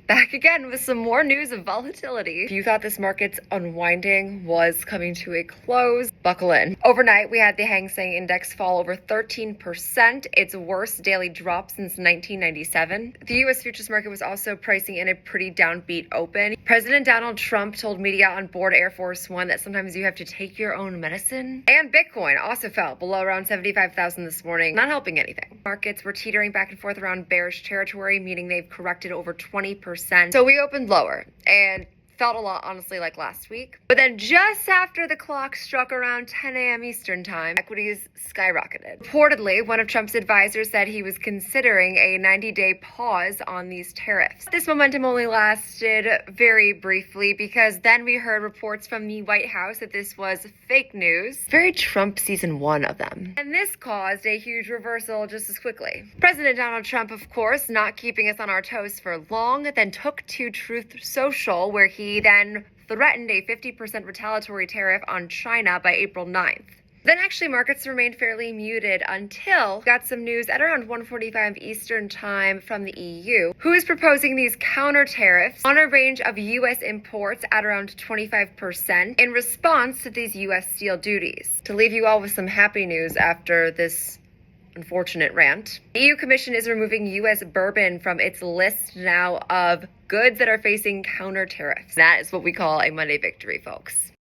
back again with some more news of volatility. If you thought this market's unwinding was coming to a close, buckle in. Overnight, we had the Hang Seng Index fall over 13%, its worst daily drop since 1997. The U.S. futures market was also pricing in a pretty downbeat open. President Donald Trump told media on board Air Force One that sometimes you have to take your own medicine. And Bitcoin also fell below around 75,000 this morning, not helping anything. Markets were teetering back and forth around bearish territory, meaning they've corrected over 20%. So we opened lower and felt a lot, honestly, like last week. But then just after the clock struck around 10 a.m. Eastern time, equities skyrocketed. Reportedly, one of Trump's advisors said he was considering a 90-day pause on these tariffs. This momentum only lasted very briefly because then we heard reports from the White House that this was fake news. Very Trump season 1 of them. And this caused a huge reversal just as quickly. President Donald Trump, of course, not keeping us on our toes for long, then took to Truth Social, where he then threatened a 50% retaliatory tariff on China by April 9th. Then actually markets remained fairly muted until we got some news at around 1:45 Eastern time from the EU, who is proposing these counter tariffs on a range of U.S. imports at around 25% in response to these U.S. steel duties. To leave you all with some happy news after this unfortunate rant, the EU Commission is removing U.S. bourbon from its list now of goods that are facing counter tariffs. That is what we call a Monday victory, folks.